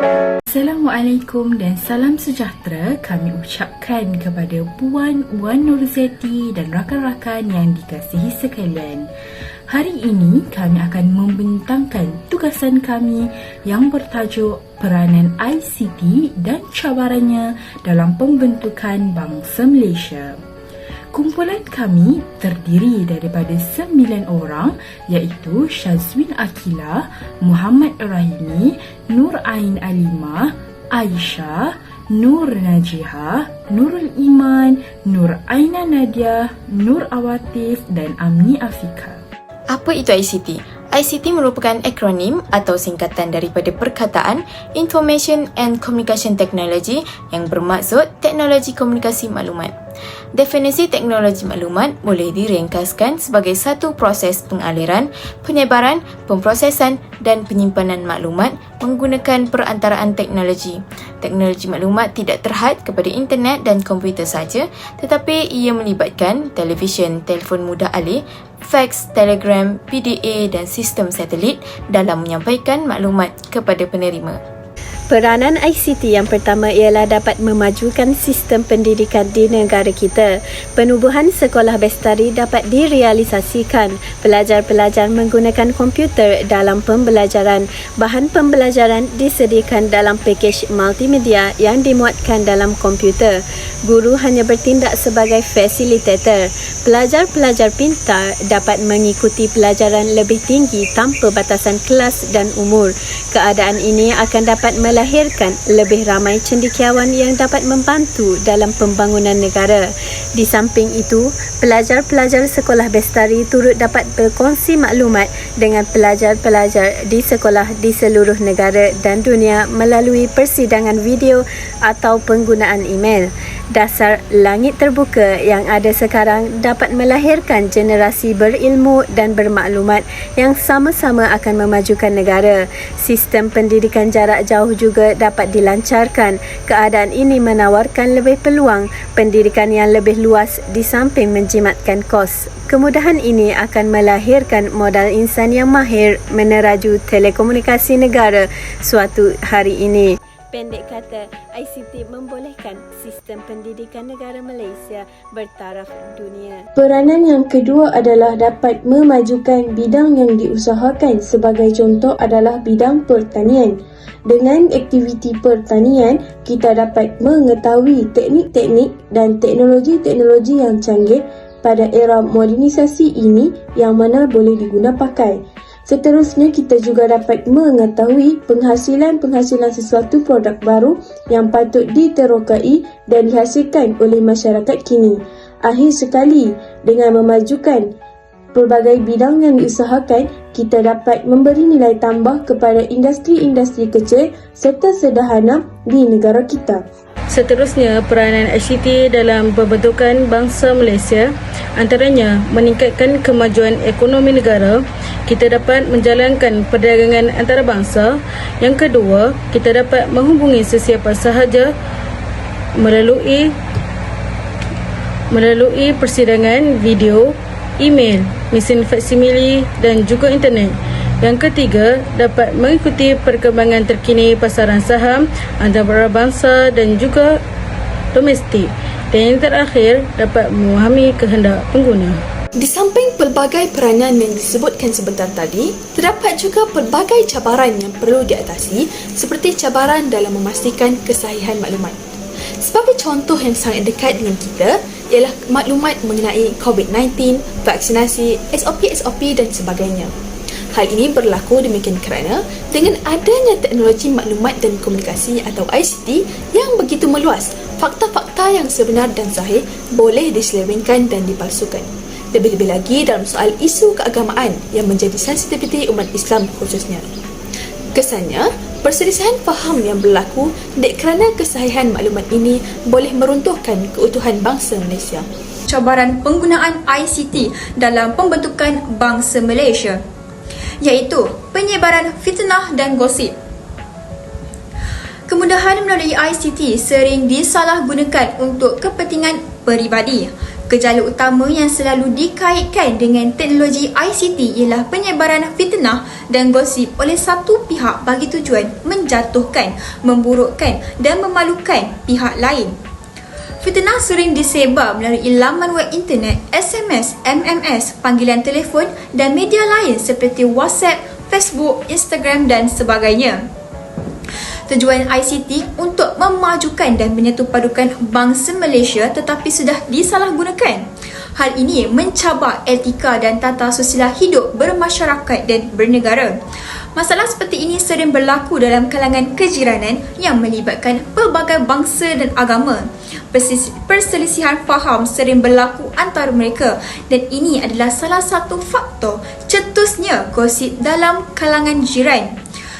Assalamualaikum dan salam sejahtera kami ucapkan kepada Puan Wan Nurzeti dan rakan-rakan yang dikasihi sekalian. Hari ini kami akan membentangkan tugasan kami yang bertajuk Peranan ICT dan Cabarannya dalam Pembentukan Bangsa Malaysia. Kumpulan kami terdiri daripada 9 orang iaitu Syazwin Akilah, Muhammad Rahimi, Nur Ain Alimah, Aisyah, Nur Najihah, Nurul Iman, Nur Aina Nadia, Nur Awatif dan Amni Afika. Apa itu ICT? ICT merupakan akronim atau singkatan daripada perkataan Information and Communication Technology yang bermaksud teknologi komunikasi maklumat. Definisi teknologi maklumat boleh diringkaskan sebagai satu proses pengaliran, penyebaran, pemprosesan dan penyimpanan maklumat menggunakan perantaraan teknologi. Teknologi maklumat tidak terhad kepada internet dan komputer saja, tetapi ia melibatkan televisyen, telefon mudah alih, fax, telegram, PDA dan sistem satelit dalam menyampaikan maklumat kepada penerima. Peranan ICT yang pertama ialah dapat memajukan sistem pendidikan di negara kita. Penubuhan sekolah bestari dapat direalisasikan. Pelajar-pelajar menggunakan komputer dalam pembelajaran. Bahan pembelajaran disediakan dalam pakej multimedia yang dimuatkan dalam komputer. Guru hanya bertindak sebagai fasilitator. Pelajar-pelajar pintar dapat mengikuti pelajaran lebih tinggi tanpa batasan kelas dan umur. Keadaan ini akan dapat melahirkan lebih ramai cendekiawan yang dapat membantu dalam pembangunan negara. Di samping itu, pelajar-pelajar sekolah bestari turut dapat berkongsi maklumat dengan pelajar-pelajar di sekolah di seluruh negara dan dunia melalui persidangan video atau penggunaan email. Dasar langit terbuka yang ada sekarang dapat melahirkan generasi berilmu dan bermaklumat yang sama-sama akan memajukan negara. Sistem pendidikan jarak jauh juga dapat dilancarkan. Keadaan ini menawarkan lebih peluang pendidikan yang lebih luas di samping menjimatkan kos. Kemudahan ini akan melahirkan modal insan yang mahir meneraju telekomunikasi negara suatu hari ini. Pendek kata, ICT membolehkan sistem pendidikan negara Malaysia bertaraf dunia. Peranan yang kedua adalah dapat memajukan bidang yang diusahakan. Sebagai contoh adalah bidang pertanian. Dengan aktiviti pertanian, kita dapat mengetahui teknik-teknik dan teknologi-teknologi yang canggih pada era modernisasi ini yang mana boleh diguna pakai. Seterusnya, kita juga dapat mengetahui penghasilan sesuatu produk baru yang patut diterokai dan dihasilkan oleh masyarakat kini. Akhir sekali, dengan memajukan pelbagai bidang yang diusahakan, kita dapat memberi nilai tambah kepada industri-industri kecil serta sederhana di negara kita. Seterusnya, peranan ICT dalam pembentukan bangsa Malaysia antaranya meningkatkan kemajuan ekonomi negara. Kita dapat menjalankan perdagangan antarabangsa. Yang kedua, kita dapat menghubungi sesiapa sahaja melalui persidangan video, email, mesin faksimili dan juga internet. Yang ketiga, dapat mengikuti perkembangan terkini pasaran saham antarabangsa dan juga domestik. Dan yang terakhir, dapat memahami kehendak pengguna. Di samping pelbagai peranan yang disebutkan sebentar tadi, terdapat juga pelbagai cabaran yang perlu diatasi seperti cabaran dalam memastikan kesahihan maklumat. Sebagai contoh yang sangat dekat dengan kita ialah maklumat mengenai COVID-19, vaksinasi, SOP dan sebagainya. Hal ini berlaku demikian kerana dengan adanya teknologi maklumat dan komunikasi atau ICT yang begitu meluas, fakta-fakta yang sebenar dan sahih boleh diselewengkan dan dipalsukan. Lebih-lebih lagi dalam soal isu keagamaan yang menjadi sensitiviti umat Islam khususnya. Kesannya, perselisihan faham yang berlaku kerana kesahihan maklumat ini boleh meruntuhkan keutuhan bangsa Malaysia. Cabaran penggunaan ICT dalam pembentukan bangsa Malaysia, iaitu penyebaran fitnah dan gosip. Kemudahan melalui ICT sering disalahgunakan untuk kepentingan peribadi. Gejala utama yang selalu dikaitkan dengan teknologi ICT ialah penyebaran fitnah dan gosip oleh satu pihak bagi tujuan menjatuhkan, memburukkan dan memalukan pihak lain. Fitnah sering disebar melalui laman web internet, SMS, MMS, panggilan telefon dan media lain seperti WhatsApp, Facebook, Instagram dan sebagainya. Tujuan ICT untuk memajukan dan menyatupadukan bangsa Malaysia tetapi sudah disalahgunakan. Hal ini mencabar etika dan tata sosial hidup bermasyarakat dan bernegara. Masalah seperti ini sering berlaku dalam kalangan kejiranan yang melibatkan pelbagai bangsa dan agama. Perselisihan faham sering berlaku antara mereka dan ini adalah salah satu faktor cetusnya gosip dalam kalangan jiran.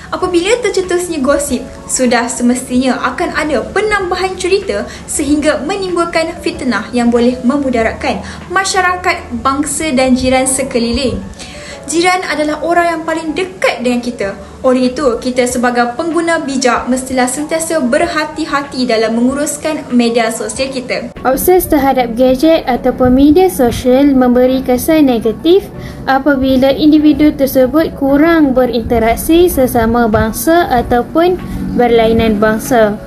Apabila tercetusnya gosip, sudah semestinya akan ada penambahan cerita sehingga menimbulkan fitnah yang boleh memudaratkan masyarakat, bangsa dan jiran sekeliling. Jiran adalah orang yang paling dekat dengan kita. Oleh itu, kita sebagai pengguna bijak mestilah sentiasa berhati-hati dalam menguruskan media sosial kita. Akses terhadap gadget ataupun media sosial memberi kesan negatif apabila individu tersebut kurang berinteraksi sesama bangsa ataupun berlainan bangsa.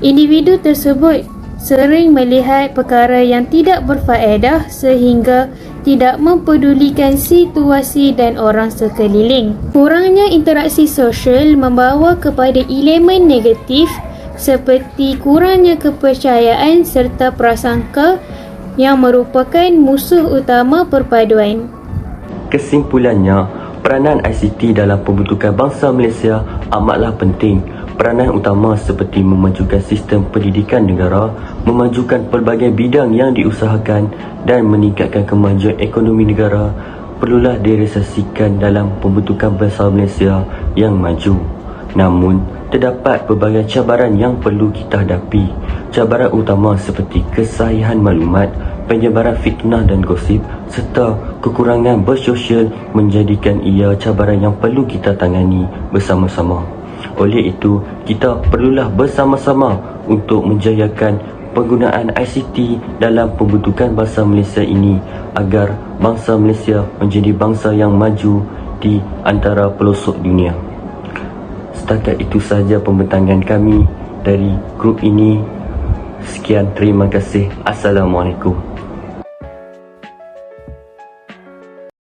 Individu tersebut sering melihat perkara yang tidak berfaedah sehingga tidak mempedulikan situasi dan orang sekeliling. Kurangnya interaksi sosial membawa kepada elemen negatif seperti kurangnya kepercayaan serta prasangka yang merupakan musuh utama perpaduan. Kesimpulannya, peranan ICT dalam pembentukan bangsa Malaysia amatlah penting. Peranan utama seperti memajukan sistem pendidikan negara, memajukan pelbagai bidang yang diusahakan dan meningkatkan kemajuan ekonomi negara perlulah direalisasikan dalam pembentukan bangsa Malaysia yang maju. Namun, terdapat pelbagai cabaran yang perlu kita hadapi. Cabaran utama seperti kesahihan maklumat, penyebaran fitnah dan gosip serta kekurangan bersosial menjadikan ia cabaran yang perlu kita tangani bersama-sama. Oleh itu, kita perlulah bersama-sama untuk menjayakan penggunaan ICT dalam pembentukan bangsa Malaysia ini agar bangsa Malaysia menjadi bangsa yang maju di antara pelosok dunia. Setakat itu sahaja pembentangan kami dari grup ini. Sekian, terima kasih. Assalamualaikum.